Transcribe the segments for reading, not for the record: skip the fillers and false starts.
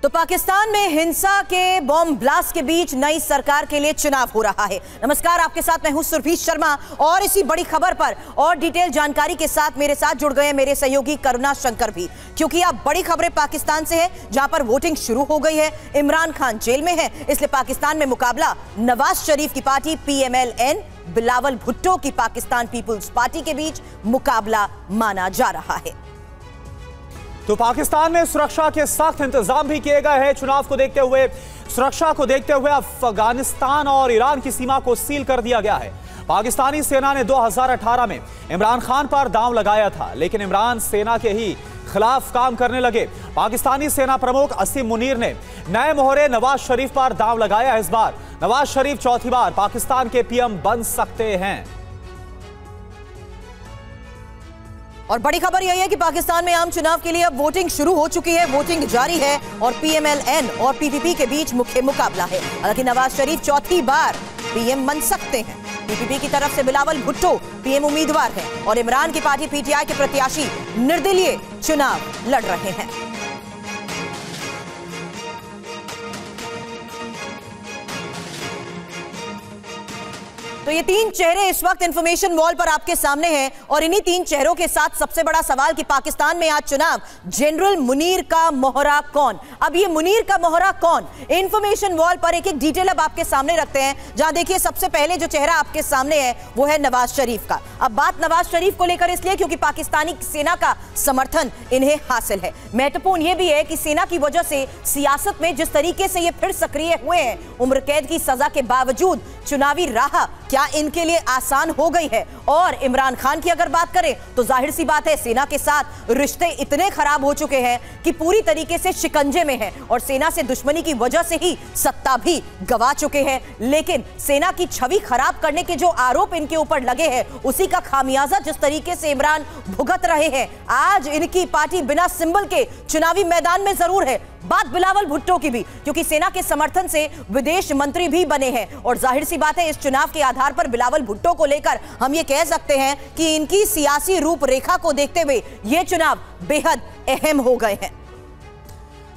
तो पाकिस्तान में हिंसा के बॉम्ब ब्लास्ट के बीच नई सरकार के लिए चुनाव हो रहा है। नमस्कार, आपके साथ मैं हूं सुरभि शर्मा और इसी बड़ी खबर पर और डिटेल जानकारी के साथ मेरे साथ जुड़ गए मेरे सहयोगी करुणा शंकर भी, क्योंकि अब बड़ी खबरें पाकिस्तान से है जहां पर वोटिंग शुरू हो गई है। इमरान खान जेल में है, इसलिए पाकिस्तान में मुकाबला नवाज शरीफ की पार्टी PMLN बिलावल भुट्टो की पाकिस्तान पीपुल्स पार्टी के बीच मुकाबला माना जा रहा है। तो पाकिस्तान में सुरक्षा के सख्त इंतजाम भी किए गए हैं। चुनाव को देखते हुए, सुरक्षा को देखते हुए अफगानिस्तान और ईरान की सीमा को सील कर दिया गया है। पाकिस्तानी सेना ने 2018 में इमरान खान पर दांव लगाया था, लेकिन इमरान सेना के ही खिलाफ काम करने लगे। पाकिस्तानी सेना प्रमुख असीम मुनीर ने नए मोहरे नवाज शरीफ पर दांव लगाया। इस बार नवाज शरीफ चौथी बार पाकिस्तान के PM बन सकते हैं। और बड़ी खबर यही है कि पाकिस्तान में आम चुनाव के लिए अब वोटिंग शुरू हो चुकी है, वोटिंग जारी है और PMLN और PPP के बीच मुख्य मुकाबला है। हालांकि नवाज शरीफ चौथी बार PM बन सकते हैं। PPP की तरफ से बिलावल भुट्टो PM उम्मीदवार हैं और इमरान की पार्टी PTI के प्रत्याशी निर्दलीय चुनाव लड़ रहे हैं। तो ये तीन चेहरे इस वक्त इंफॉर्मेशन वॉल पर आपके सामने हैं और इन्हीं तीन चेहरों के साथ सबसे बड़ा सवाल कि पाकिस्तान में आज चुनाव, जनरल मुनीर का मोहरा कौन? अब ये मुनीर का मोहरा कौन? इंफॉर्मेशन वॉल पर एक एक डिटेल अब आपके सामने रखते हैं। जहां देखिए सबसे पहले जो चेहरा आपके सामने है वो है नवाज शरीफ का। अब बात नवाज शरीफ को लेकर इसलिए क्योंकि पाकिस्तानी सेना का समर्थन इन्हें हासिल है। महत्वपूर्ण यह भी है कि सेना की वजह से सियासत में जिस तरीके से ये फिर सक्रिय हुए हैं, उम्र कैद की सजा के बावजूद चुनावी राह क्या इनके लिए आसान हो गई है? और इमरान खान की अगर बात करें तो जाहिर सी बात है सेना के साथ रिश्ते इतने खराब हो चुके हैं कि पूरी तरीके से शिकंजे में है और सेना से दुश्मनी की वजह से ही सत्ता भी गवा चुके हैं। लेकिन सेना की छवि खराब करने के जो आरोप इनके ऊपर लगे हैं, उसी का खामियाजा जिस तरीके से इमरान भुगत रहे हैं, आज इनकी पार्टी बिना सिंबल के चुनावी मैदान में जरूर है। बात बिलावल भुट्टो की भी, क्योंकि सेना के समर्थन से विदेश मंत्री भी बने हैं और जाहिर सी बात है इस चुनाव के आधार पर बिलावल भुट्टो को लेकर हम ये कह सकते हैं कि इनकी सियासी रूपरेखा को देखते हुए ये चुनाव बेहद अहम हो गए हैं।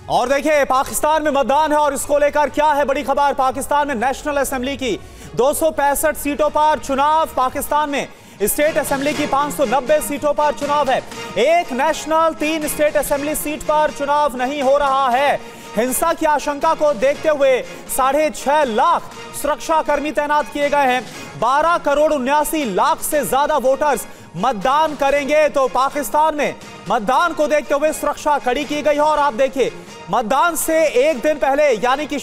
और देखिए पाकिस्तान में मतदान है और इसको लेकर क्या है बड़ी खबर। पाकिस्तान में नेशनल असेंबली की 265 सीटों पर चुनाव। पाकिस्तान में स्टेट असेंबली की 590 सीटों पर चुनाव है। एक नेशनल 3 स्टेट असेंबली सीट पर चुनाव नहीं हो रहा है। हिंसा की आशंका को देखते हुए 6.5 लाख सुरक्षा कर्मी तैनात किए गए हैं। 12 करोड़ 79 लाख से ज्यादा वोटर्स मतदान करेंगे। तो पाकिस्तान में मतदान को देखते हुए सुरक्षा कड़ी की गई है। और आप देखिए मतदान से एक दिन पहले यानी कि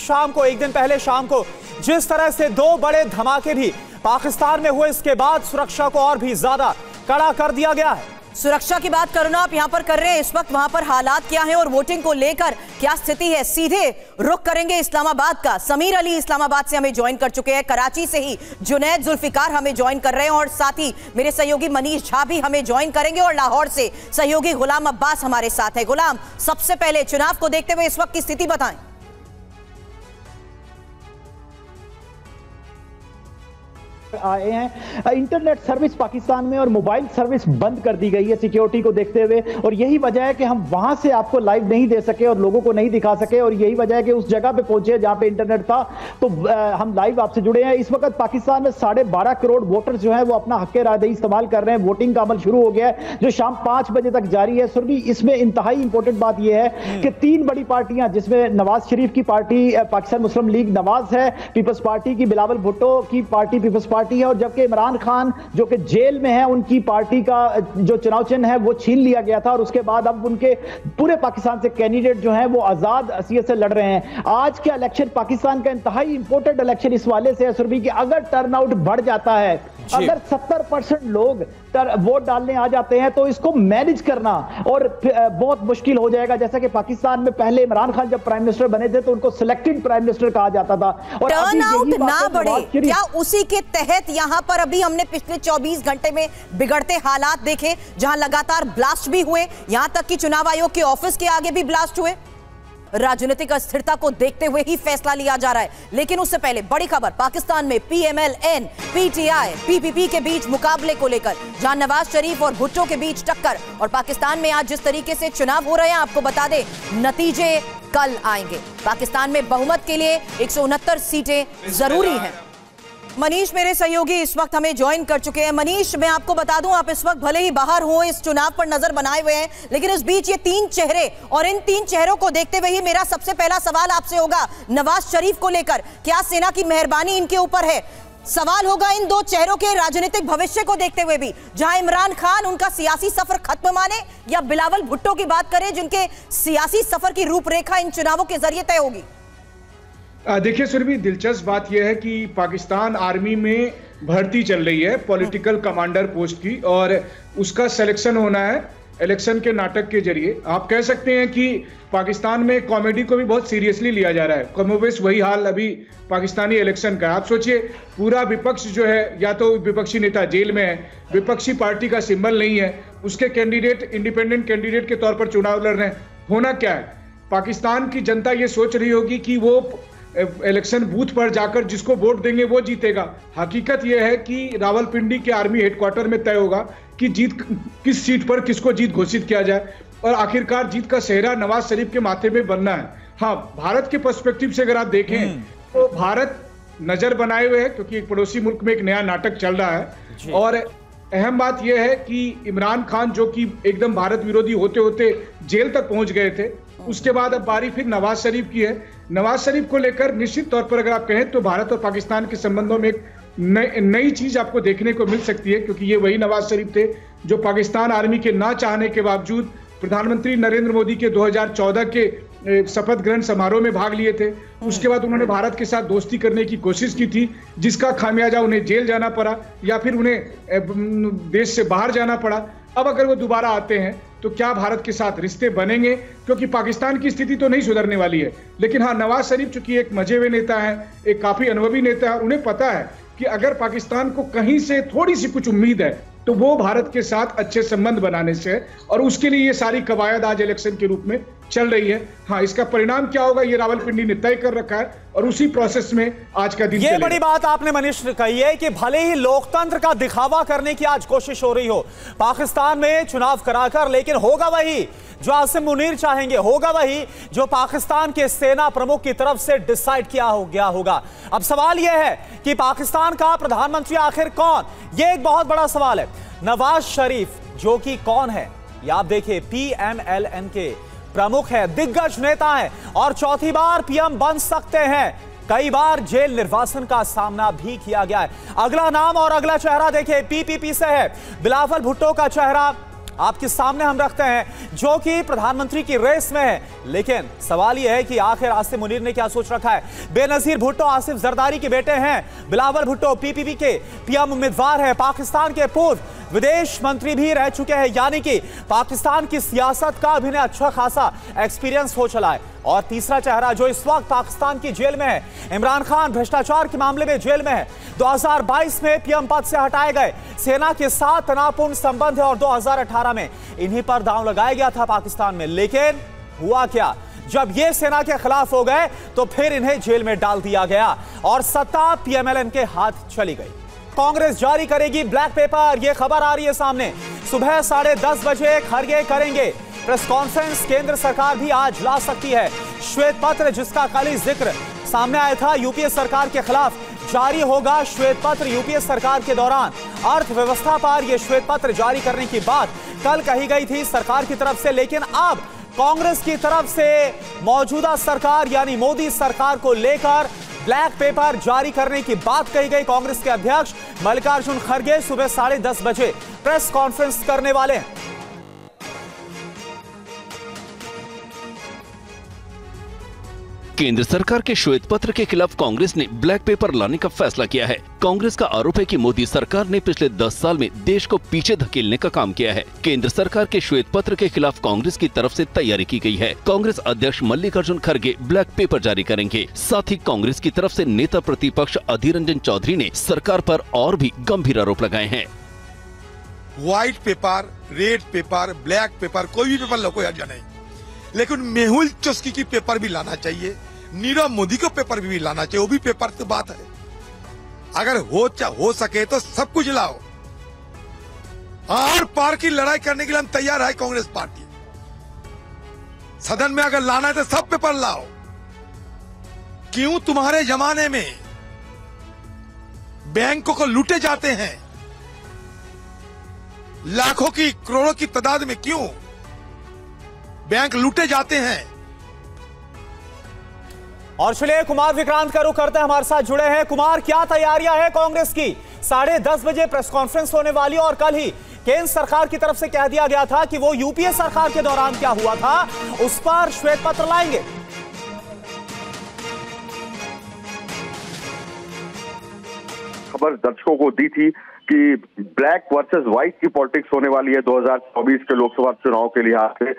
एक दिन पहले शाम को जिस तरह से 2 बड़े धमाके भी पाकिस्तान में हुए, इसके बाद सुरक्षा को और भी ज्यादा कड़ा कर दिया गया है। सुरक्षा की बात करो ना आप यहां पर कर रहे हैं, इस वक्त वहां पर हालात क्या हैं और वोटिंग को लेकर क्या स्थिति है? सीधे रुख करेंगे इस्लामाबाद का। समीर अली इस्लामाबाद से हमें ज्वाइन कर चुके हैं। कराची से ही जुनैद जुल्फिकार हमें ज्वाइन कर रहे हैं और साथ ही मेरे सहयोगी मनीष झा भी हमें ज्वाइन करेंगे और लाहौर से सहयोगी गुलाम अब्बास हमारे साथ है। गुलाम, सबसे पहले चुनाव को देखते हुए इस वक्त की स्थिति बताएं। आए हैं इंटरनेट सर्विस पाकिस्तान में और मोबाइल सर्विस बंद कर दी गई है सिक्योरिटी को देखते हुए, और यही वजह है कि हम वहां से आपको लाइव नहीं दे सके और लोगों को नहीं दिखा सके, और यही वजह है कि उस जगह पे पहुंचे जहां पे इंटरनेट था तो हम लाइव आपसे जुड़े हैं। इस वक्त पाकिस्तान में 12.5 करोड़ वोटर्स जो है वो अपना हक रायदही इस्तेमाल कर रहे हैं। वोटिंग का अमल शुरू हो गया है जो शाम 5 बजे तक जारी है। सुरभि, इसमें इंतहाई इंपॉर्टेंट बात यह है कि 3 बड़ी पार्टियां, जिसमें नवाज शरीफ की पार्टी पाकिस्तान मुस्लिम लीग नवाज है, पीपल्स पार्टी की बिलावल भुट्टो की पार्टी पीपल्स पार्टी है, और जबकि इमरान खान जो कि जेल में है, उनकी पार्टी का जो चुनाव चिन्ह है वो छीन लिया गया था और उसके बाद अब उनके पूरे पाकिस्तान से कैंडिडेट जो हैं वो आजाद हैसियत से लड़ रहे हैं। आज का इलेक्शन पाकिस्तान का इंतहाई इंपॉर्टेंट इलेक्शन इस वाले से है सुरभि कि अगर टर्नआउट बढ़ जाता है, अगर 70% लोग वोट डालने आ जाते हैं तो इसको मैनेज करना और बहुत मुश्किल हो जाएगा। जैसा कि पाकिस्तान में पहले इमरान खान जब प्राइम मिनिस्टर बने थे तो उनको सिलेक्टेड प्राइम मिनिस्टर कहा जाता था। और टर्नआउट ना बढ़े, क्या उसी के तहत यहां पर अभी हमने पिछले 24 घंटे में बिगड़ते हालात देखे, जहां लगातार ब्लास्ट भी हुए, यहां तक कि चुनाव आयोग के ऑफिस के आगे भी ब्लास्ट हुए। राजनीतिक अस्थिरता को देखते हुए ही फैसला लिया जा रहा है। लेकिन उससे पहले बड़ी खबर पाकिस्तान में PMLN PTI PPP के बीच मुकाबले को लेकर, जहां नवाज शरीफ और भुट्टो के बीच टक्कर। और पाकिस्तान में आज जिस तरीके से चुनाव हो रहे हैं, आपको बता दें नतीजे कल आएंगे। पाकिस्तान में बहुमत के लिए 169 सीटें जरूरी हैं। मनीष मेरे सहयोगी इस वक्त हमें ज्वाइन कर चुके हैं। मनीष, मैं आपको बता दूं, आप इस वक्त भले ही बाहर हो, इस चुनाव पर नजर बनाए हुए हैं, लेकिन इस बीच ये 3 चेहरे, और इन 3 चेहरों को देखते हुए ही मेरा सबसे पहला सवाल आपसे होगा नवाज शरीफ को लेकर। क्या सेना की मेहरबानी इनके ऊपर है? सवाल होगा इन 2 चेहरों के राजनीतिक भविष्य को देखते हुए भी, जहां इमरान खान उनका सियासी सफर खत्म माने, या बिलावल भुट्टो की बात करें जिनके सियासी सफर की रूपरेखा इन चुनावों के जरिए तय होगी। देखिए सुरभि, दिलचस्प बात यह है कि पाकिस्तान आर्मी में भर्ती चल रही है पॉलिटिकल कमांडर पोस्ट की, और उसका सिलेक्शन होना है इलेक्शन के नाटक के जरिए। आप कह सकते हैं कि पाकिस्तान में कॉमेडी को भी बहुत सीरियसली लिया जा रहा है। कमोबेश वही हाल अभी पाकिस्तानी इलेक्शन का। आप सोचिए, पूरा विपक्ष जो है, या तो विपक्षी नेता जेल में है, विपक्षी पार्टी का सिंबल नहीं है, उसके कैंडिडेट इंडिपेंडेंट कैंडिडेट के तौर पर चुनाव लड़ रहे हैं। होना क्या है? पाकिस्तान की जनता ये सोच रही होगी कि वो इलेक्शन बूथ पर जाकर जिसको वोट देंगे वो जीतेगा। हकीकत यह है कि रावलपिंडी के आर्मी हेडक्वार्टर में तय होगा कि जीत किस सीट पर किसको जीत घोषित किया जाए, और आखिरकार जीत का सेहरा नवाज शरीफ के माथे में बनना है। हाँ, भारत के पर्सपेक्टिव से अगर आप देखें तो भारत नजर बनाए हुए है, क्योंकि एक पड़ोसी मुल्क में एक नया नाटक चल रहा है। और अहम बात यह है कि इमरान खान, जो कि एकदम भारत विरोधी होते होते जेल तक पहुंच गए थे, उसके बाद अब बारी फिर नवाज शरीफ की है। नवाज शरीफ को लेकर निश्चित तौर पर अगर आप कहें तो भारत और पाकिस्तान के संबंधों में एक नई चीज आपको देखने को मिल सकती है, क्योंकि ये वही नवाज शरीफ थे जो पाकिस्तान आर्मी के ना चाहने के बावजूद प्रधानमंत्री नरेंद्र मोदी के 2014 के शपथ ग्रहण समारोह में भाग लिए थे। उसके बाद उन्होंने भारत के साथ दोस्ती करने की कोशिश की थी, जिसका खामियाजा उन्हें जेल जाना पड़ा या फिर उन्हें देश से बाहर जाना पड़ा। अब अगर वो दोबारा आते हैं तो क्या भारत के साथ रिश्ते बनेंगे? क्योंकि पाकिस्तान की स्थिति तो नहीं सुधरने वाली है। लेकिन हाँ, नवाज शरीफ चूंकि एक मजे हुए नेता हैं, एक काफी अनुभवी नेता है, उन्हें पता है कि अगर पाकिस्तान को कहीं से थोड़ी सी कुछ उम्मीद है तो वो भारत के साथ अच्छे संबंध बनाने से है, और उसके लिए ये सारी कवायद आज इलेक्शन के रूप में चल रही है। हाँ, इसका परिणाम क्या होगा ये रावलपिंडी ने तय कर रखा है, और उसी प्रोसेस में आज का दिन ये बड़ी बात आपने मनीष कही है कि भले ही लोकतंत्र का दिखावा करने की आज कोशिश हो रही हो पाकिस्तान में चुनाव कराकर, लेकिन होगा वही जो आसिम मुनीर चाहेंगे, होगा वही जो पाकिस्तान के सेना प्रमुख की तरफ से डिसाइड किया हो गया होगा। अब सवाल यह है कि पाकिस्तान का प्रधानमंत्री आखिर कौन? यह एक बहुत बड़ा सवाल है। नवाज शरीफ जो कि कौन है? या आप देखिए, PMLN के प्रमुख है, दिग्गज नेता है, और चौथी बार पीएम बन सकते हैं। कई बार जेल निर्वासन का सामना भी किया गया है। अगला नाम और अगला चेहरा देखिए, PPP से है। बिलावल भुट्टो का चेहरा आपके सामने हम रखते हैं, जो कि प्रधानमंत्री की रेस में है। लेकिन सवाल यह है कि आखिर आसिम मुनीर ने क्या सोच रखा है? बेनजीर भुट्टो आसिफ जरदारी के बेटे हैं। बिलावल भुट्टो PPP के पीएम उम्मीदवार है, पाकिस्तान के पूर्व विदेश मंत्री भी रह चुके हैं, यानी कि पाकिस्तान की सियासत का भी अच्छा खासा एक्सपीरियंस हो चला है। और तीसरा चेहरा जो इस वक्त पाकिस्तान की जेल में है, इमरान खान भ्रष्टाचार के मामले में जेल में है। 2022 में पीएम पद से हटाए गए, सेना के साथ तनावपूर्ण संबंध है, और 2018 में इन्हीं पर दांव लगाया गया था पाकिस्तान में। लेकिन हुआ क्या? जब ये सेना के खिलाफ हो गए तो फिर इन्हें जेल में डाल दिया गया और सत्ता PMLN के हाथ चली गई। कांग्रेस जारी करेगी ब्लैक पेपर, यह खबर आ रही है सामने। सुबह 10:30 बजे खरगे करेंगे प्रेस कॉन्फ्रेंस। केंद्र सरकार भी आज ला सकती है श्वेत पत्र, जिसका कल ही जिक्र सामने आया था। यूपीए सरकार के खिलाफ जारी होगा श्वेत पत्र। यूपीए सरकार के दौरान अर्थव्यवस्था पर यह श्वेत पत्र जारी करने की बात कल कही गई थी सरकार की तरफ से, लेकिन अब कांग्रेस की तरफ से मौजूदा सरकार यानी मोदी सरकार को लेकर ब्लैक पेपर जारी करने की बात कही गई। कांग्रेस के अध्यक्ष मल्लिकार्जुन खड़गे सुबह 10:30 बजे प्रेस कॉन्फ्रेंस करने वाले हैं। केंद्र सरकार के श्वेत पत्र के खिलाफ कांग्रेस ने ब्लैक पेपर लाने का फैसला किया है। कांग्रेस का आरोप है कि मोदी सरकार ने पिछले 10 साल में देश को पीछे धकेलने का काम किया है। केंद्र सरकार के श्वेत पत्र के खिलाफ कांग्रेस की तरफ से तैयारी की गई है। कांग्रेस अध्यक्ष मल्लिकार्जुन खड़गे ब्लैक पेपर जारी करेंगे। साथ ही कांग्रेस की तरफ से नेता प्रतिपक्ष अधीर रंजन चौधरी ने सरकार पर और भी गंभीर आरोप लगाए हैं। White paper, red pepper, black pepper, कोई भी पेपर लो, कोई हर्जा नहीं, लेकिन मेहुल चौस्की की पेपर भी लाना चाहिए, नीरव मोदी का पेपर भी लाना चाहिए। वो भी पेपर की बात है, अगर हो सके तो सब कुछ लाओ। आर पार की लड़ाई करने के लिए हम तैयार है कांग्रेस पार्टी। सदन में अगर लाना है तो सब पेपर लाओ। क्यों तुम्हारे जमाने में बैंकों को लूटे जाते हैं लाखों की करोड़ों की तादाद में, क्यों बैंक लूटे जाते हैं? और चलिए कुमार विक्रांत का रुख करते हैं, हमारे साथ जुड़े हैं। कुमार, क्या तैयारियां हैं कांग्रेस की? 10:30 बजे प्रेस कॉन्फ्रेंस होने वाली और कल ही केंद्र सरकार की तरफ से कह दिया गया था कि वो यूपीए सरकार के दौरान क्या हुआ था उस पर श्वेत पत्र लाएंगे। खबर दर्शकों को दी थी कि ब्लैक वर्सेस व्हाइट की पॉलिटिक्स होने वाली है 2024 के लोकसभा चुनाव के लिहाज से।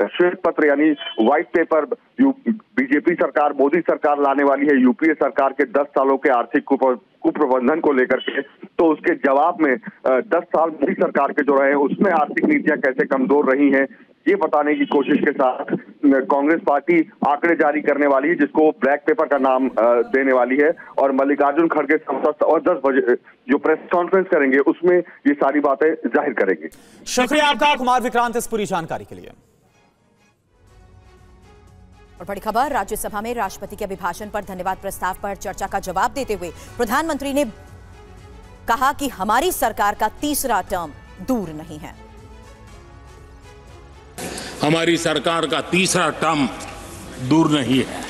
श्वेत पत्र यानी व्हाइट पेपर बीजेपी सरकार, मोदी सरकार लाने वाली है यूपीए सरकार के 10 सालों के आर्थिक कुप्रबंधन को लेकर के। तो उसके जवाब में 10 साल मोदी सरकार के जो रहे उसमें आर्थिक नीतियां कैसे कमजोर रही हैं ये बताने की कोशिश के साथ कांग्रेस पार्टी आंकड़े जारी करने वाली है, जिसको ब्लैक पेपर का नाम देने वाली है। और मल्लिकार्जुन खड़गे और 10 बजे जो प्रेस कॉन्फ्रेंस करेंगे उसमें ये सारी बातें जाहिर करेंगे। शुक्रिया आपका कुमार विक्रांत इस पूरी जानकारी के लिए। और बड़ी खबर, राज्यसभा में राष्ट्रपति के अभिभाषण पर धन्यवाद प्रस्ताव पर चर्चा का जवाब देते हुए प्रधानमंत्री ने कहा कि हमारी सरकार का तीसरा टर्म दूर नहीं है। हमारी सरकार का तीसरा टर्म दूर नहीं है।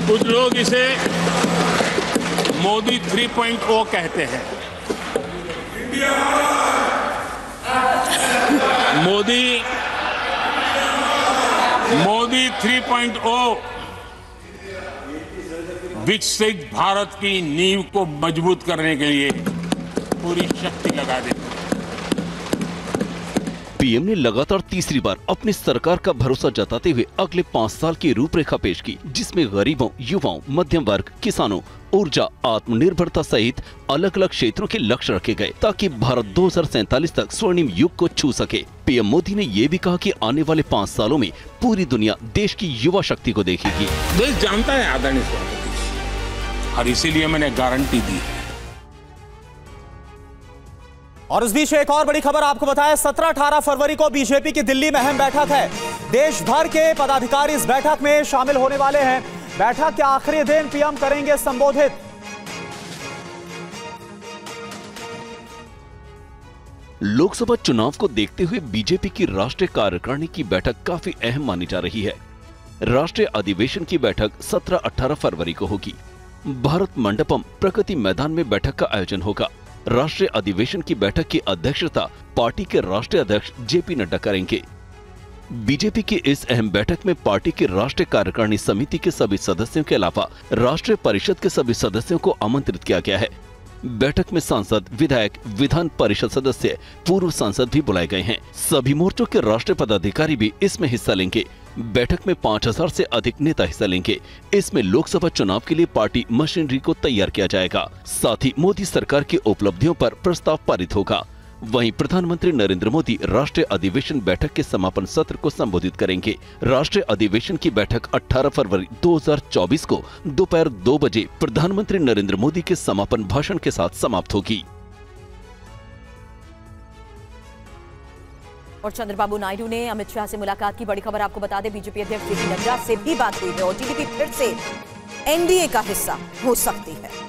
कुछ लोग इसे मोदी 3.0 कहते हैं। मोदी 3.0 विकसित भारत की नींव को मजबूत करने के लिए पूरी शक्ति लगा देते। पीएम ने लगातार तीसरी बार अपनी सरकार का भरोसा जताते हुए अगले 5 साल की रूपरेखा पेश की, जिसमें गरीबों, युवाओं, मध्यम वर्ग, किसानों, ऊर्जा, आत्मनिर्भरता सहित अलग अलग क्षेत्रों के लक्ष्य रखे गए ताकि भारत 2047 तक स्वर्णिम युग को छू सके। पीएम मोदी ने ये भी कहा कि आने वाले 5 सालों में पूरी दुनिया देश की युवा शक्ति को देखेगी। देश जानता है आदरणीय प्रधानमंत्री और इसीलिए मैंने गारंटी दी। और इस बीच एक और बड़ी खबर आपको बताएं, 17-18 फरवरी को बीजेपी की दिल्ली में अहम बैठक है। देश भर के पदाधिकारी इस बैठक में शामिल होने वाले हैं। बैठक के आखिरी दिन पीएम करेंगे संबोधित। लोकसभा चुनाव को देखते हुए बीजेपी की राष्ट्रीय कार्यकारिणी की बैठक काफी अहम मानी जा रही है। राष्ट्रीय अधिवेशन की बैठक 17-18 फरवरी को होगी। भारत मंडपम प्रगति मैदान में बैठक का आयोजन होगा। राष्ट्रीय अधिवेशन की बैठक की अध्यक्षता पार्टी के राष्ट्रीय अध्यक्ष जेपी नड्डा करेंगे। बीजेपी की इस अहम बैठक में पार्टी की राष्ट्रीय कार्यकारिणी समिति के सभी सदस्यों के अलावा राष्ट्रीय परिषद के सभी सदस्यों को आमंत्रित किया गया है। बैठक में सांसद, विधायक, विधान परिषद सदस्य, पूर्व सांसद भी बुलाए गए हैं। सभी मोर्चों के राष्ट्रीय पदाधिकारी भी इसमें हिस्सा लेंगे। बैठक में 5000 से अधिक नेता हिस्सा लेंगे। इसमें लोकसभा चुनाव के लिए पार्टी मशीनरी को तैयार किया जाएगा। साथ ही मोदी सरकार की उपलब्धियों पर प्रस्ताव पारित होगा। वहीं प्रधानमंत्री नरेंद्र मोदी राष्ट्रीय अधिवेशन बैठक के समापन सत्र को संबोधित करेंगे। राष्ट्रीय अधिवेशन की बैठक 18 फरवरी 2024 को दोपहर 2 बजे प्रधानमंत्री नरेंद्र मोदी के समापन भाषण के साथ समाप्त होगी। और चंद्रबाबू नायडू ने अमित शाह से मुलाकात की। बड़ी खबर आपको बता दें, बीजेपी अध्यक्ष जेपी नड्डा से भी बात हुई है और टीडीपी फिर से एनडीए का हिस्सा हो सकती है।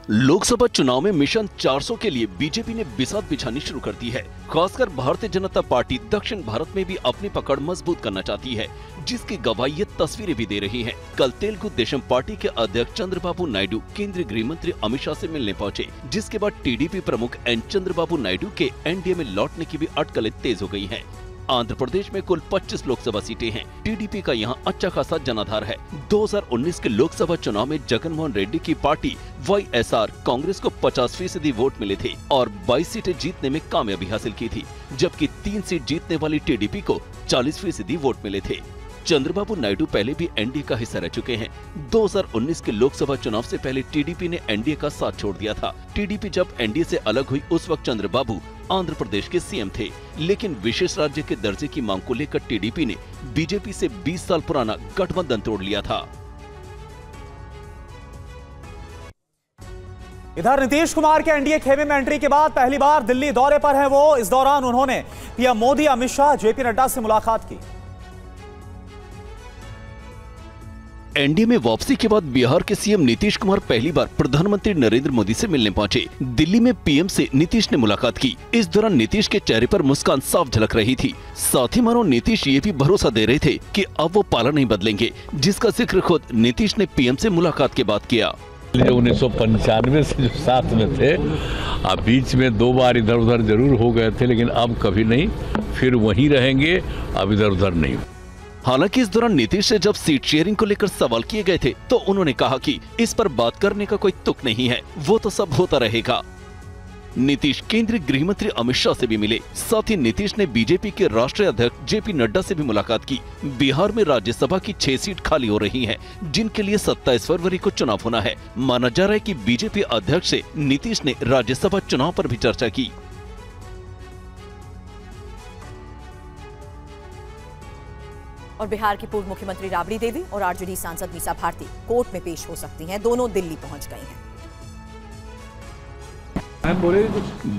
लोकसभा चुनाव में मिशन 400 के लिए बीजेपी ने बिसात बिछानी शुरू कर दी है। खासकर भारतीय जनता पार्टी दक्षिण भारत में भी अपनी पकड़ मजबूत करना चाहती है, जिसकी गवाही ये तस्वीरें भी दे रही हैं। कल तेलुगु देशम पार्टी के अध्यक्ष चंद्रबाबू नायडू केंद्रीय गृह मंत्री अमित शाह से मिलने पहुंचे, जिसके बाद टीडीपी प्रमुख एन चंद्रबाबू नायडू के एनडीए में लौटने की भी अटकलें तेज हो गई हैं। आंध्र प्रदेश में कुल 25 लोकसभा सीटें हैं। टीडीपी का यहां अच्छा खासा जनाधार है। 2019 के लोकसभा चुनाव में जगनमोहन रेड्डी की पार्टी वाईएसआर कांग्रेस को 50% वोट मिले थे और 22 सीटें जीतने में कामयाबी हासिल की थी, जबकि 3 सीट जीतने वाली टीडीपी को 40% वोट मिले थे। चंद्रबाबू नायडू पहले भी एनडीए का हिस्सा रह चुके हैं। 2019 के लोकसभा चुनाव से पहले टीडीपी ने एनडीए का साथ छोड़ दिया था। टीडीपी जब एनडीए से अलग हुई उस वक्त चंद्रबाबू आंध्र प्रदेश के सीएम थे, लेकिन विशेष राज्य के दर्जे की मांग को लेकर टीडीपी ने बीजेपी से 20 साल पुराना गठबंधन तोड़ लिया था। इधर नीतीश कुमार के एनडीए खेमे में एंट्री के बाद पहली बार दिल्ली दौरे पर हैं वो। इस दौरान उन्होंने पीएम मोदी, अमित शाह, जेपी नड्डा से मुलाकात की। एनडीए में वापसी के बाद बिहार के सीएम नीतीश कुमार पहली बार प्रधानमंत्री नरेंद्र मोदी से मिलने पहुंचे। दिल्ली में पीएम से नीतीश ने मुलाकात की। इस दौरान नीतीश के चेहरे पर मुस्कान साफ झलक रही थी। साथ ही मानो नीतीश ये भी भरोसा दे रहे थे कि अब वो पाला नहीं बदलेंगे, जिसका जिक्र खुद नीतीश ने पीएम से मुलाकात के बाद किया। 1995 से जो साथ में थे, अब बीच में 2 बार इधर उधर जरूर हो गए थे, लेकिन अब कभी नहीं, फिर वहीं रहेंगे, अब इधर उधर नहीं। हालांकि इस दौरान नीतीश से जब सीट शेयरिंग को लेकर सवाल किए गए थे तो उन्होंने कहा कि इस पर बात करने का कोई तुक नहीं है, वो तो सब होता रहेगा। नीतीश केंद्रीय गृह मंत्री अमित शाह से भी मिले। साथ ही नीतीश ने बीजेपी के राष्ट्रीय अध्यक्ष जेपी नड्डा से भी मुलाकात की। बिहार में राज्यसभा की 6 सीट खाली हो रही हैं, जिनके लिए 27 फरवरी को चुनाव होना है। माना जा रहा है कि बीजेपी अध्यक्ष से नीतीश ने राज्यसभा चुनाव पर भी चर्चा की। और बिहार की पूर्व मुख्यमंत्री राबड़ी देवी और आरजेडी सांसद मीसा भारती कोर्ट में पेश हो सकती हैं। दोनों दिल्ली पहुंच गई हैं।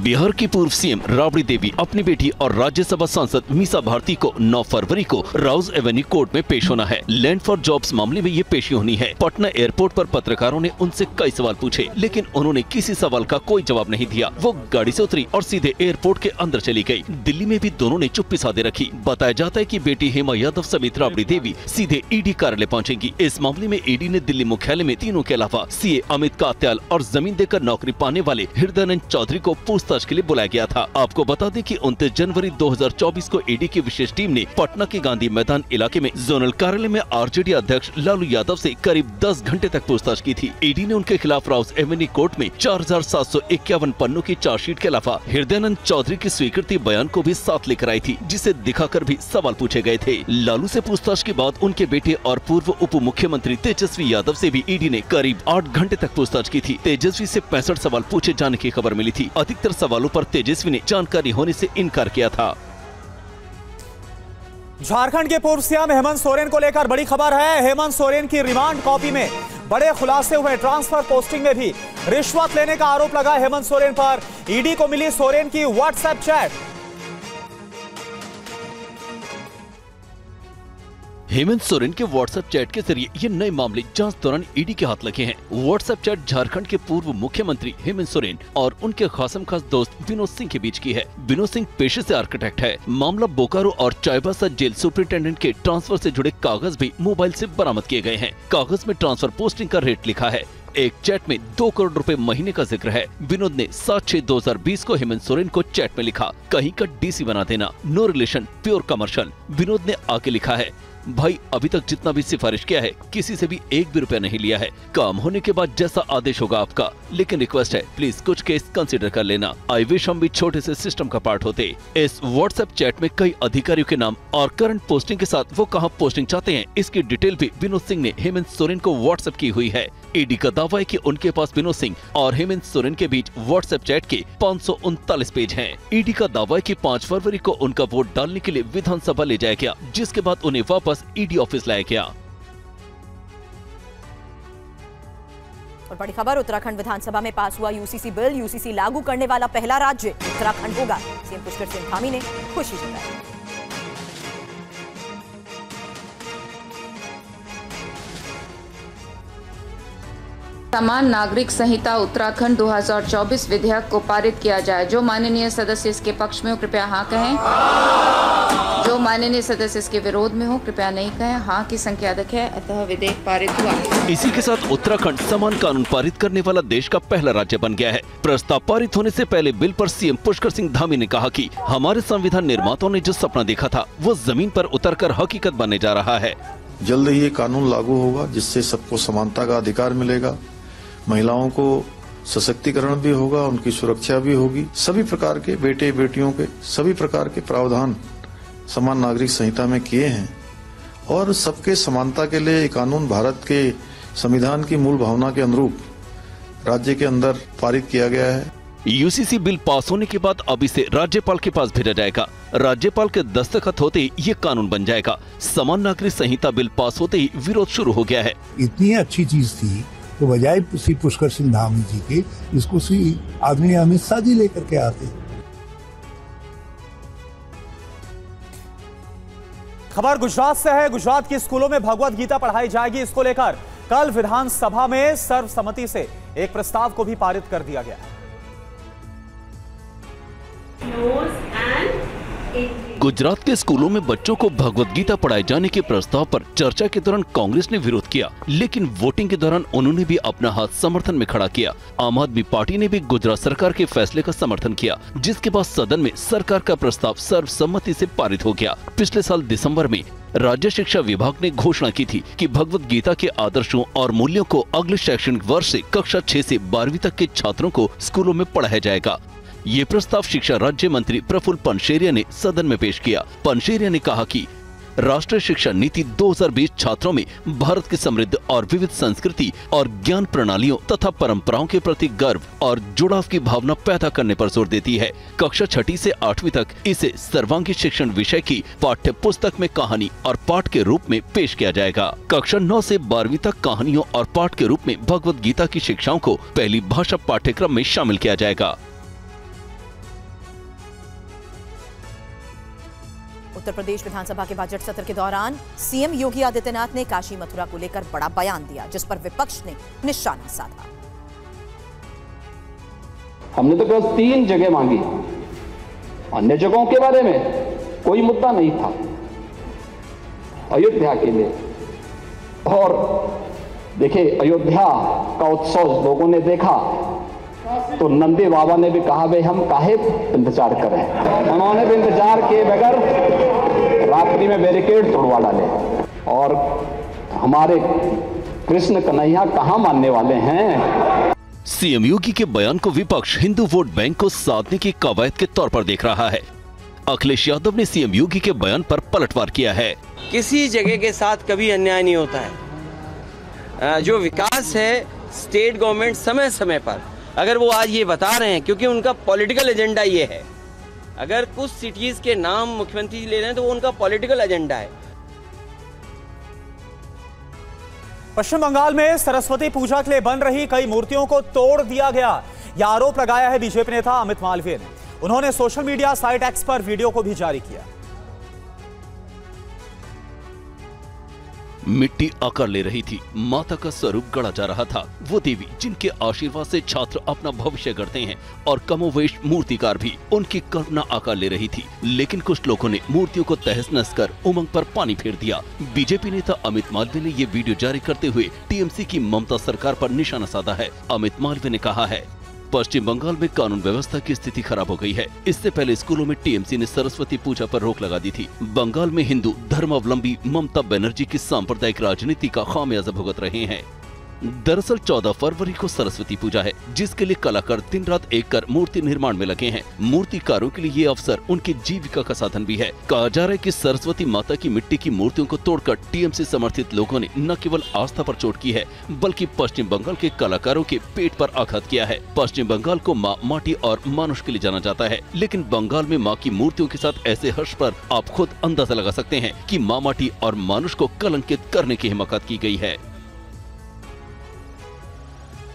बिहार की पूर्व सीएम राबड़ी देवी अपनी बेटी और राज्यसभा सांसद मीसा भारती को 9 फरवरी को राउज एवेन्यू कोर्ट में पेश होना है। लैंड फॉर जॉब्स मामले में ये पेशी होनी है। पटना एयरपोर्ट पर पत्रकारों ने उनसे कई सवाल पूछे, लेकिन उन्होंने किसी सवाल का कोई जवाब नहीं दिया। वो गाड़ी से उतरी और सीधे एयरपोर्ट के अंदर चली गई। दिल्ली में भी दोनों ने चुप्पी साधे रखी। बताया जाता है कि बेटी हेमा यादव समेत राबड़ी देवी सीधे ईडी कार्यालय पहुंचेंगी। इस मामले में ईडी ने दिल्ली मुख्यालय में तीनों के अलावा सीए अमित कात्याल और जमीन देकर नौकरी पाने वाले हृदयानंद चौधरी को पूछताछ के लिए बुलाया गया था। आपको बता दें कि 29 जनवरी 2024 को ईडी की विशेष टीम ने पटना के गांधी मैदान इलाके में जोनल कार्यालय में आरजेडी अध्यक्ष लालू यादव से करीब 10 घंटे तक पूछताछ की थी। ईडी ने उनके खिलाफ राउज एवेन्यू कोर्ट में 4751 पन्नों की चार्जशीट के अलावा हृदयानंद चौधरी की स्वीकृति बयान को भी साथ लेकर आई थी, जिसे दिखाकर भी सवाल पूछे गए थे। लालू से पूछताछ के बाद उनके बेटे और पूर्व उप मुख्यमंत्री तेजस्वी यादव से भी ईडी ने करीब 8 घंटे तक पूछताछ की थी। तेजस्वी से 65 सवाल पूछे जाने की खबर मिली थी। अधिकतर सवालों पर तेजस्वी ने जानकारी होने से इनकार किया था। झारखंड के पूर्व सीएम हेमंत सोरेन को लेकर बड़ी खबर है। हेमंत सोरेन की रिमांड कॉपी में बड़े खुलासे हुए। ट्रांसफर पोस्टिंग में भी रिश्वत लेने का आरोप लगा हेमंत सोरेन पर। ईडी को मिली सोरेन की व्हाट्सएप चैट। हेमंत सोरेन के व्हाट्सएप चैट के जरिए ये नए मामले जांच दौरान ईडी के हाथ लगे हैं। व्हाट्सएप चैट झारखंड के पूर्व मुख्यमंत्री हेमंत सोरेन और उनके खासम खास दोस्त विनोद सिंह के बीच की है। विनोद सिंह पेशे से आर्किटेक्ट है। मामला बोकारो और चाईबासा जेल सुपरिटेंडेंट के ट्रांसफर से जुड़े कागज भी मोबाइल से बरामद किए गए हैं। कागज में ट्रांसफर पोस्टिंग का रेट लिखा है। एक चैट में 2 करोड़ रुपए महीने का जिक्र है। विनोद ने 7/6/2020 को हेमंत सोरेन को चैट में लिखा, कहीं का डीसी बना देना, no relation, pure commercial. Vinod ने आगे लिखा है, भाई अभी तक जितना भी सिफारिश किया है किसी से भी 1 भी रुपया नहीं लिया है। काम होने के बाद जैसा आदेश होगा आपका, लेकिन रिक्वेस्ट है प्लीज कुछ केस कंसीडर कर लेना। आई विश हम भी छोटे से सिस्टम का पार्ट होते। इस व्हाट्सएप चैट में कई अधिकारियों के नाम और करंट पोस्टिंग के साथ वो कहां पोस्टिंग चाहते हैं इसकी डिटेल भी विनोद सिंह ने हेमंत सोरेन को व्हाट्सएप की हुई है। ईडी का दावा है कि उनके पास विनोद सिंह और हेमंत सोरेन के बीच व्हाट्सएप चैट के 539 पेज हैं। ईडी का दावा है कि 5 फरवरी को उनका वोट डालने के लिए विधानसभा ले जाया गया, जिसके बाद उन्हें वापस ईडी ऑफिस लाया गया। और बड़ी खबर, उत्तराखंड विधानसभा में पास हुआ यूसीसी बिल। यूसीसी लागू करने वाला पहला राज्य उत्तराखंड होगा। सीएम पुष्कर सिंह धामी ने खुशी जताई। समान नागरिक संहिता उत्तराखंड 2024 विधेयक को पारित किया जाए। जो माननीय सदस्य इसके पक्ष में हो कृपया हाँ कहें। जो माननीय सदस्य इसके विरोध में हो कृपया नहीं कहें। हाँ की संख्या अधिक है, अतः विधेयक पारित हुआ। इसी के साथ उत्तराखंड समान कानून पारित करने वाला देश का पहला राज्य बन गया है। प्रस्ताव पारित होने से पहले बिल पर सीएम पुष्कर सिंह धामी ने कहा कि हमारे संविधान निर्माताओं ने जो सपना देखा था वो जमीन पर उतरकर हकीकत बनने जा रहा है। जल्द ही ये कानून लागू होगा, जिससे सबको समानता का अधिकार मिलेगा, महिलाओं को सशक्तिकरण भी होगा, उनकी सुरक्षा भी होगी। सभी प्रकार के बेटे बेटियों के सभी प्रकार के प्रावधान समान नागरिक संहिता में किए हैं और सबके समानता के लिए कानून भारत के संविधान की मूल भावना के अनुरूप राज्य के अंदर पारित किया गया है। यूसीसी बिल पास होने के बाद अब इसे राज्यपाल के पास भेजा जाएगा। राज्यपाल के दस्तखत होते ही ये कानून बन जाएगा। समान नागरिक संहिता बिल पास होते ही विरोध शुरू हो गया है। इतनी अच्छी चीज थी, तो बजाय श्री पुष्कर सिंह धामी जी के इसको श्री आदरणीय अमित शाह जी लेकर के आते। खबर गुजरात से है। गुजरात के स्कूलों में भगवत गीता पढ़ाई जाएगी। इसको लेकर कल विधानसभा में सर्वसम्मति से एक प्रस्ताव को भी पारित कर दिया गया। गुजरात के स्कूलों में बच्चों को भगवत गीता पढ़ाए जाने के प्रस्ताव पर चर्चा के दौरान कांग्रेस ने विरोध किया, लेकिन वोटिंग के दौरान उन्होंने भी अपना हाथ समर्थन में खड़ा किया। आम आदमी पार्टी ने भी गुजरात सरकार के फैसले का समर्थन किया, जिसके बाद सदन में सरकार का प्रस्ताव सर्वसम्मति से पारित हो गया। पिछले साल दिसंबर में राज्य शिक्षा विभाग ने घोषणा की थी कि भगवत गीता के आदर्शों और मूल्यों को अगले शैक्षणिक वर्ष से कक्षा 6 से 12वीं तक के छात्रों को स्कूलों में पढ़ाया जाएगा। ये प्रस्ताव शिक्षा राज्य मंत्री प्रफुल्ल पानशेरिया ने सदन में पेश किया। पानशेरिया ने कहा कि राष्ट्रीय शिक्षा नीति 2020 छात्रों में भारत की समृद्ध और विविध संस्कृति और ज्ञान प्रणालियों तथा परंपराओं के प्रति गर्व और जुड़ाव की भावना पैदा करने पर जोर देती है। कक्षा 6 से 8वीं तक इसे सर्वांगीण शिक्षण विषय की पाठ्य पुस्तक में कहानी और पाठ के रूप में पेश किया जाएगा। कक्षा 9 से 12वीं तक कहानियों और पाठ के रूप में भगवत गीता की शिक्षाओं को पहली भाषा पाठ्यक्रम में शामिल किया जाएगा। उत्तर प्रदेश विधानसभा के बजट सत्र के दौरान सीएम योगी आदित्यनाथ ने काशी मथुरा को लेकर बड़ा बयान दिया, जिस पर विपक्ष ने निशाना साधा। हमने तो केवल 3 जगह मांगी, अन्य जगहों के बारे में कोई मुद्दा नहीं था। अयोध्या के लिए, और देखिए अयोध्या का उत्सव लोगों ने देखा तो नंदी बाबा ने भी कहा भाई हम काहे इंतजार करें। उन्होंने भी इंतजार किए बगैर रात्रि में बैरिकेड तोड़वा डाले, और हमारे कृष्ण कन्हैया कहां मानने वाले हैं। सीएम योगी के बयान को विपक्ष हिंदू वोट बैंक को साधने की कवायद के तौर पर देख रहा है। अखिलेश यादव ने सीएम योगी के बयान पर पलटवार किया है। किसी जगह के साथ कभी अन्याय नहीं होता है। जो विकास है स्टेट गवर्नमेंट समय समय पर, अगर वो आज ये बता रहे हैं क्योंकि उनका पॉलिटिकल एजेंडा ये है, अगर कुछ सिटीज के नाम मुख्यमंत्री ले रहे हैं तो वो उनका पॉलिटिकल एजेंडा है। पश्चिम बंगाल में सरस्वती पूजा के लिए बन रही कई मूर्तियों को तोड़ दिया गया। यह आरोप लगाया है बीजेपी नेता अमित मालवीय ने। उन्होंने सोशल मीडिया साइट एक्स पर वीडियो को भी जारी किया। मिट्टी आकार ले रही थी, माता का स्वरूप गढ़ा जा रहा था। वो देवी जिनके आशीर्वाद से छात्र अपना भविष्य गढ़ते हैं, और कमोवेश मूर्तिकार भी उनकी कल्पना आकार ले रही थी। लेकिन कुछ लोगों ने मूर्तियों को तहस नहस कर उमंग पर पानी फेर दिया। बीजेपी नेता अमित मालवीय ने ये वीडियो जारी करते हुए टीएमसी की ममता सरकार पर निशाना साधा है। अमित मालवीय ने कहा है, पश्चिम बंगाल में कानून व्यवस्था की स्थिति खराब हो गई है। इससे पहले स्कूलों में टीएमसी ने सरस्वती पूजा पर रोक लगा दी थी। बंगाल में हिंदू धर्मावलंबी ममता बनर्जी की सांप्रदायिक राजनीति का खामियाजा भुगत रहे हैं। दरअसल 14 फरवरी को सरस्वती पूजा है, जिसके लिए कलाकार दिन रात एक कर मूर्ति निर्माण में लगे हैं। मूर्तिकारों के लिए ये अवसर उनकी जीविका का साधन भी है। कहा जा रहा है कि सरस्वती माता की मिट्टी की मूर्तियों को तोड़कर टीएमसी समर्थित लोगों ने न केवल आस्था पर चोट की है, बल्कि पश्चिम बंगाल के कलाकारों के पेट पर आघात किया है। पश्चिम बंगाल को माँ माटी और मानुष के लिए जाना जाता है, लेकिन बंगाल में माँ की मूर्तियों के साथ ऐसे हर्ष पर आप खुद अंदाजा लगा सकते हैं कि माँ माटी और मानुष को कलंकित करने की हिम्मत की गई है।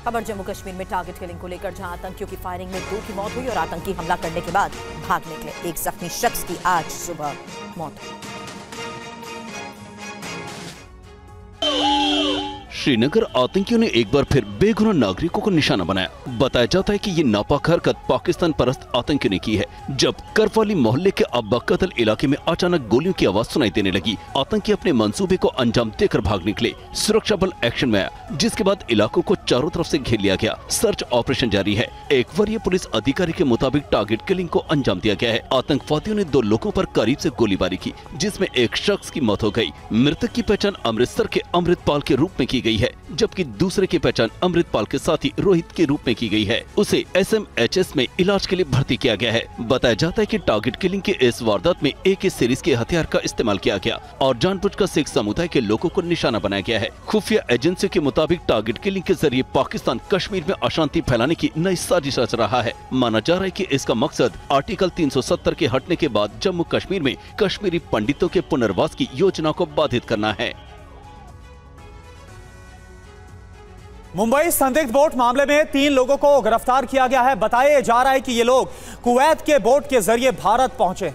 खबर जम्मू कश्मीर में टारगेट किलिंग को लेकर, जहां आतंकियों की फायरिंग में 2 की मौत हुई और आतंकी हमला करने के बाद भाग निकले। एक जख्मी शख्स की आज सुबह मौत हुई। श्रीनगर आतंकियों ने एक बार फिर बेगुनाह नागरिकों को निशाना बनाया। बताया जाता है कि ये नापाक हरकत पाकिस्तान परस्त आतंकियों ने की है। जब करवाली मोहल्ले के अब्बा कतल इलाके में अचानक गोलियों की आवाज सुनाई देने लगी, आतंकी अपने मंसूबे को अंजाम देकर भाग निकले। सुरक्षा बल एक्शन में आया, जिसके बाद इलाकों को चारों तरफ से घेर लिया गया। सर्च ऑपरेशन जारी है। एक वरीय पुलिस अधिकारी के मुताबिक टारगेट किलिंग को अंजाम दिया गया है। आतंकवादियों ने 2 लोगों पर करीब से गोलीबारी की, जिसमें एक शख्स की मौत हो गई। मृतक की पहचान अमृतसर के अमृतपाल के रूप में की गई है, जबकि दूसरे की पहचान अमृतपाल के साथी रोहित के रूप में की गई है। उसे SMHS में इलाज के लिए भर्ती किया गया है। बताया जाता है कि टारगेट किलिंग के इस वारदात में AK सीरीज के हथियार का इस्तेमाल किया गया और जानबूझकर सिख समुदाय के लोगों को निशाना बनाया गया है। खुफिया एजेंसी के मुताबिक टारगेट किलिंग के जरिए पाकिस्तान कश्मीर में अशांति फैलाने की नई साजिश रच रहा है। माना जा रहा है कि इसका मकसद आर्टिकल 370 के हटने के बाद जम्मू कश्मीर में कश्मीरी पंडितों के पुनर्वास की योजना को बाधित करना है। मुंबई संदिग्ध बोट मामले में 3 लोगों को गिरफ्तार किया गया है। बताया जा रहा है कि ये लोग कुवैत के बोट के जरिए भारत पहुंचे।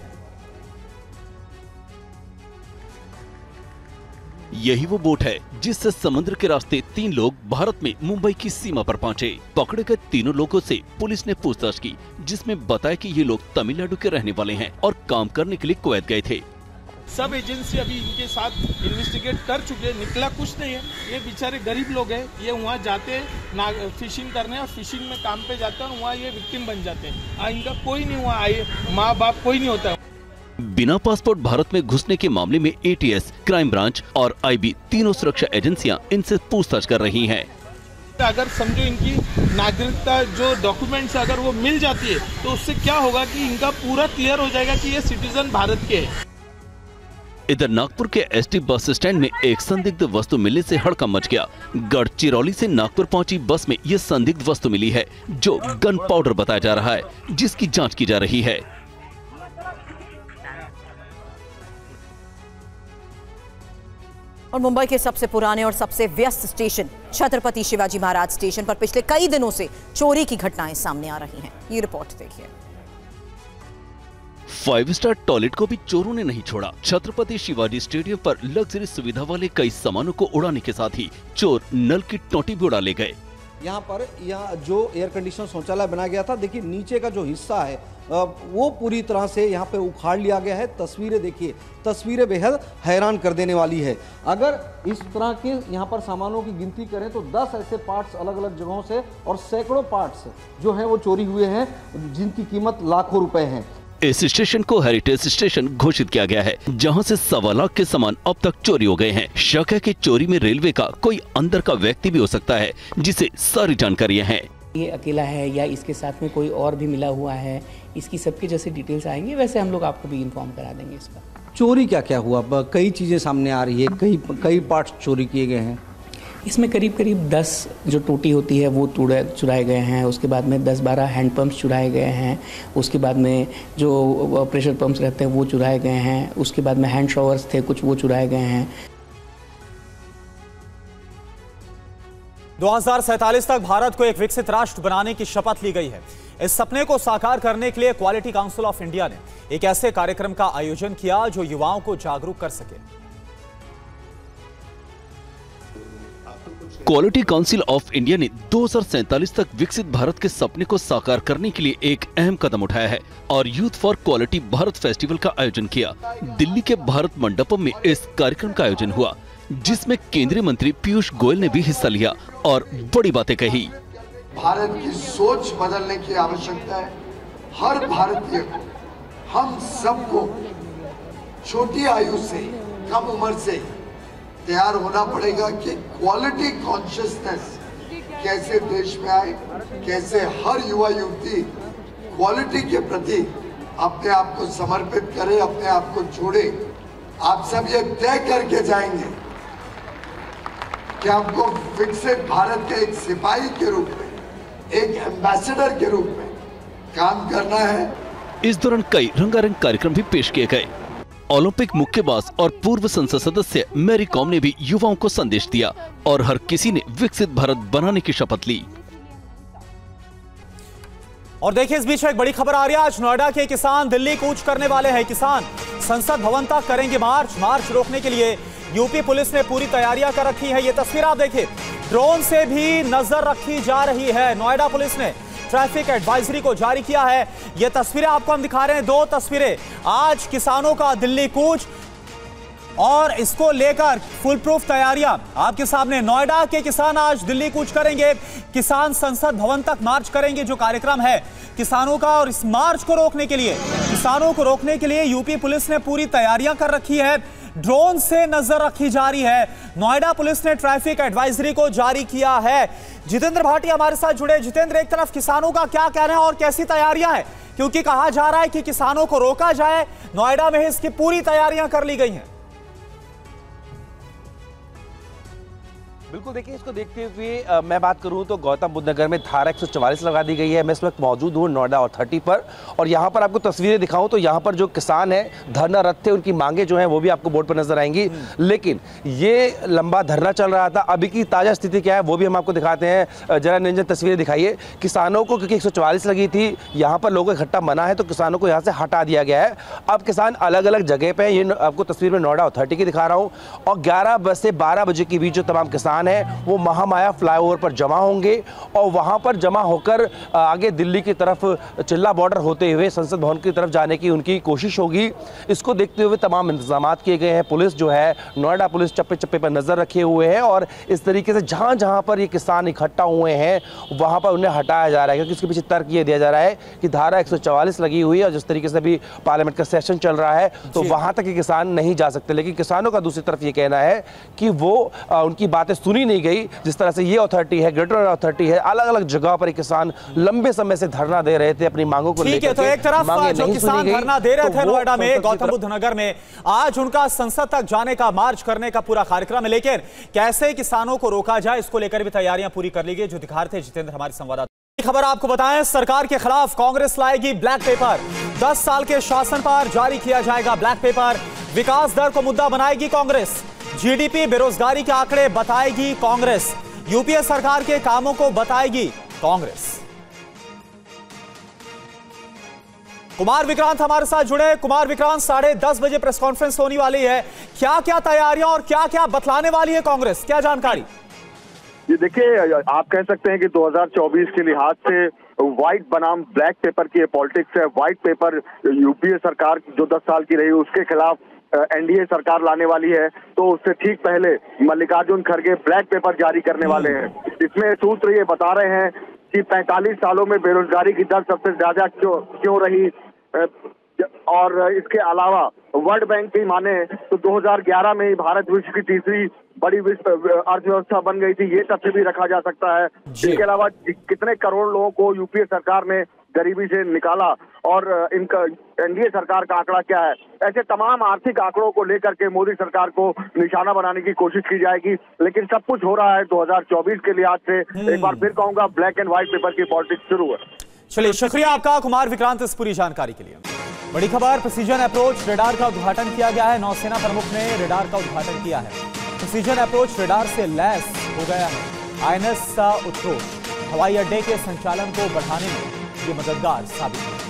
यही वो बोट है जिससे समुद्र के रास्ते 3 लोग भारत में मुंबई की सीमा पर पहुंचे। पकड़े गए तीनों लोगों से पुलिस ने पूछताछ की, जिसमें बताया कि ये लोग तमिलनाडु के रहने वाले हैं और काम करने के लिए कुवैत गए थे। सब एजेंसी अभी इनके साथ इन्वेस्टिगेट कर चुके हैं, निकला कुछ नहीं है। ये बेचारे गरीब लोग हैं, ये वहाँ जाते हैं फिशिंग करने और फिशिंग में काम पे जाते हैं और वहाँ ये विक्टिम बन जाते हैं। इनका कोई नहीं हुआ, माँ बाप कोई नहीं होता। बिना पासपोर्ट भारत में घुसने के मामले में एटीएस, क्राइम ब्रांच और आईबी तीनों सुरक्षा एजेंसियां इनसे पूछताछ कर रही हैं। अगर समझो इनकी नागरिकता जो डॉक्यूमेंट्स अगर वो मिल जाती है तो उससे क्या होगा कि इनका पूरा क्लियर हो जाएगा कि ये सिटीजन भारत के हैं। इधर नागपुर के एसटी बस स्टैंड में एक संदिग्ध वस्तु मिलने से हड़कंप मच गया। गढ़चिरौली से नागपुर पहुंची बस में ये संदिग्ध वस्तु मिली है, जो गन पाउडर बताया जा रहा है, जिसकी जांच की जा रही है। और मुंबई के सबसे पुराने और सबसे व्यस्त स्टेशन छत्रपति शिवाजी महाराज स्टेशन पर पिछले कई दिनों से चोरी की घटनाएं सामने आ रही हैं। ये रिपोर्ट देखिए। 5 स्टार टॉयलेट को भी चोरों ने नहीं छोड़ा। छत्रपति शिवाजी स्टेडियम पर लग्जरी सुविधा वाले कई सामानों को उड़ाने के साथ ही चोर नल की टोटी भी उड़ा ले गए। यहाँ जो एयर कंडीशन शौचालय बनाया गया था, देखिए नीचे का जो हिस्सा है वो पूरी तरह से यहाँ पे उखाड़ लिया गया है। तस्वीरें देखिए, तस्वीरें बेहद हैरान कर देने वाली है। अगर इस तरह के यहाँ पर सामानों की गिनती करें तो 10 ऐसे पार्ट्स अलग अलग जगहों से और सैकड़ों पार्ट्स जो हैं वो चोरी हुए हैं, जिनकी कीमत लाखों रुपए है। इस स्टेशन को हेरिटेज स्टेशन घोषित किया गया है, जहां से 1.25 लाख के सामान अब तक चोरी हो गए हैं। शक है कि चोरी में रेलवे का कोई अंदर का व्यक्ति भी हो सकता है, जिसे सारी जानकारियां हैं। ये अकेला है या इसके साथ में कोई और भी मिला हुआ है, इसकी सबकी जैसे डिटेल्स आएंगे वैसे हम लोग आपको भी इन्फॉर्म करा देंगे इसका। चोरी क्या क्या हुआ, कई चीजें सामने आ रही है, कई पार्ट्स चोरी किए गए हैं। इसमें करीब 10 जो टोटी होती है वो चुराए गए हैं। उसके बाद में 10-12 हैंडपम्प्स चुराए गए हैं। उसके बाद में जो प्रेशर पंप्स रहते हैं वो चुराए गए हैं। उसके बाद में हैंड शॉवर्स थे कुछ, वो चुराए गए हैं। 2047 तक भारत को एक विकसित राष्ट्र बनाने की शपथ ली गई है। इस सपने को साकार करने के लिए क्वालिटी काउंसिल ऑफ इंडिया ने एक ऐसे कार्यक्रम का आयोजन किया जो युवाओं को जागरूक कर सके। क्वालिटी काउंसिल ऑफ इंडिया ने 2047 तक विकसित भारत के सपने को साकार करने के लिए एक अहम कदम उठाया है और youth for quality Bharat festival का आयोजन किया। दिल्ली के भारत मंडपम में इस कार्यक्रम का आयोजन हुआ, जिसमें केंद्रीय मंत्री पीयूष गोयल ने भी हिस्सा लिया और बड़ी बातें कही। भारत की सोच बदलने की आवश्यकता है। हर भारतीय को, हम सबको छोटी आयु से, कम उम्र से तैयार होना पड़ेगा कि क्वालिटी कॉन्शियसनेस कैसे देश में आए, कैसे हर युवा युवती क्वालिटी के प्रति अपने आप को समर्पित करे, अपने आप को जोड़े। आप सब ये तय करके जाएंगे कि आपको विकसित भारत के एक सिपाही के रूप में, एक एम्बेसडर के रूप में काम करना है। इस दौरान कई रंगारंग कार्यक्रम भी पेश किए गए। ओलंपिक मुक्केबाज और पूर्व संसद सदस्य मैरी कॉम ने भी युवाओं को संदेश दिया और हर किसी ने विकसित भारत बनाने की शपथ ली। और देखिए, इस बीच में एक बड़ी खबर आ रही है। आज नोएडा के किसान दिल्ली कूच करने वाले हैं। किसान संसद भवन तक करेंगे मार्च रोकने के लिए यूपी पुलिस ने पूरी तैयारियां कर रखी है। ये तस्वीर आप देखिए, ड्रोन से भी नजर रखी जा रही है। नोएडा पुलिस ने ट्रैफिक एडवाइजरी को जारी किया है। ये तस्वीरें आपको हम दिखा रहे हैं, 2 तस्वीरें। आज किसानों का दिल्ली कूच और इसको लेकर फुल प्रूफ तैयारियां आपके सामने। नोएडा के किसान आज दिल्ली कूच करेंगे, किसान संसद भवन तक मार्च करेंगे। जो कार्यक्रम है किसानों का, और इस मार्च को रोकने के लिए, किसानों को रोकने के लिए यूपी पुलिस ने पूरी तैयारियां कर रखी है। ड्रोन से नजर रखी जा रही है। नोएडा पुलिस ने ट्रैफिक एडवाइजरी को जारी किया है। जितेंद्र भाटिया हमारे साथ जुड़े। जितेंद्र, एक तरफ किसानों का क्या कहना है और कैसी तैयारियां हैं, क्योंकि कहा जा रहा है कि किसानों को रोका जाए, नोएडा में इसकी पूरी तैयारियां कर ली गई हैं। बिल्कुल, देखिए इसको देखते हुए मैं बात करूं तो गौतम बुद्ध नगर में धारा 144 लगा दी गई है। मैं इस वक्त मौजूद हूं नोएडा अथॉरिटी पर और यहां पर आपको तस्वीरें दिखाऊं तो यहां पर जो किसान हैं धरना रत थे, उनकी मांगे जो हैं वो भी आपको बोर्ड पर नजर आएंगी। लेकिन ये लंबा धरना चल रहा था, अभी की ताज़ा स्थिति क्या है वो भी हम आपको दिखाते हैं। जरा निरंजन तस्वीरें दिखाइए। किसानों को क्योंकि 144 लगी थी, यहाँ पर लोगों इकट्ठा मना है तो किसानों को यहाँ से हटा दिया गया है। अब किसान अलग अलग जगह पे, ये आपको तस्वीर में नोएडा अथॉरिटी की दिखा रहा हूँ, और 11 से 12 बजे के बीच जो तमाम किसान है वो महामाया फ्लाईओवर पर जमा होंगे और वहां पर जमा होकर आगे दिल्ली की तरफ चिल्ला बॉर्डर होते हुए संसद भवन की तरफ जाने की उनकी कोशिश होगी। इसको देखते हुए तमाम इंतजाम किए गए हैं। पुलिस जो है, नोएडा पुलिस चप्पे चप्पे पर नजर रखे हुए है और इस तरीके से जहां जहां पर ये किसान इकट्ठा हुए हैं वहां पर उन्हें हटाया जा रहा है, क्योंकि इसके पीछे तर्क ये दिया जा रहा है कि धारा 144 लगी हुई है और जिस तरीके से भी पार्लियामेंट का सेशन चल रहा है तो वहां तक ये किसान नहीं जा सकते। लेकिन किसानों का दूसरी तरफ ये कहना है कि वो उनकी बातें सुनी नहीं गई। जिस तरह से ये अथॉरिटी है, ग्रेटर अथॉरिटी है, अलग अलग जगह पर किसान लंबे समय से धरना दे रहे थे अपनी मांगों को लेकर। ठीक है, तो एक तरफ जो किसान धरना दे रहे थे नोएडा में, गौतम बुद्ध नगर में, आज उनका संसद तक जाने का, मार्च करने का पूरा कार्यक्रम है। लेकिन कैसे किसानों को रोका जाए इसको लेकर भी तैयारियां पूरी कर ली गई। जो दिखा रहे थे जितेंद्र हमारे संवाददाता। खबर आपको बताएं, सरकार के खिलाफ कांग्रेस लाएगी ब्लैक पेपर। 10 साल के शासन पर जारी किया जाएगा ब्लैक पेपर। विकास दर को मुद्दा बनाएगी कांग्रेस। जीडीपी, बेरोजगारी के आंकड़े बताएगी कांग्रेस। यूपीए सरकार के कामों को बताएगी कांग्रेस। कुमार विक्रांत हमारे साथ जुड़े। कुमार विक्रांत, 10:30 बजे प्रेस कॉन्फ्रेंस होने वाली है, क्या क्या तैयारियां और क्या क्या बतलाने वाली है कांग्रेस, क्या जानकारी? ये देखिए, आप कह सकते हैं कि 2024 के लिहाज से व्हाइट बनाम ब्लैक पेपर की पॉलिटिक्स है। व्हाइट पेपर यूपीए सरकार जो 10 साल की रही उसके खिलाफ एनडीए सरकार लाने वाली है, तो उससे ठीक पहले मल्लिकार्जुन खड़गे ब्लैक पेपर जारी करने वाले हैं। इसमें सूत्र ये बता रहे हैं कि 45 सालों में बेरोजगारी की दर सबसे ज्यादा क्यों रही, और इसके अलावा वर्ल्ड बैंक की माने तो 2011 में ही भारत विश्व की तीसरी बड़ी विश्व अर्थव्यवस्था बन गई थी, ये तथ्य भी रखा जा सकता है। इसके अलावा कितने करोड़ लोगों को यूपीए सरकार ने गरीबी से निकाला और इनका एनडीए सरकार का आंकड़ा क्या है, ऐसे तमाम आर्थिक आंकड़ों को लेकर के मोदी सरकार को निशाना बनाने की कोशिश की जाएगी। लेकिन सब कुछ हो रहा है 2024 के लिहाज से। एक बार फिर कहूंगा, ब्लैक एंड व्हाइट पेपर की पॉलिटिक्स शुरू है। चलिए, शुक्रिया आपका कुमार विक्रांत इस पूरी जानकारी के लिए। बड़ी खबर, प्रिसीजन अप्रोच रेडार का उद्घाटन किया गया है। नौसेना प्रमुख ने रेडार का उद्घाटन किया है। प्रिसीजन अप्रोच रेडार से लैस हो गया है। आईएनएस उत्तरोष हवाई अड्डे के संचालन को बढ़ाने में ये मददगार साबित होगा।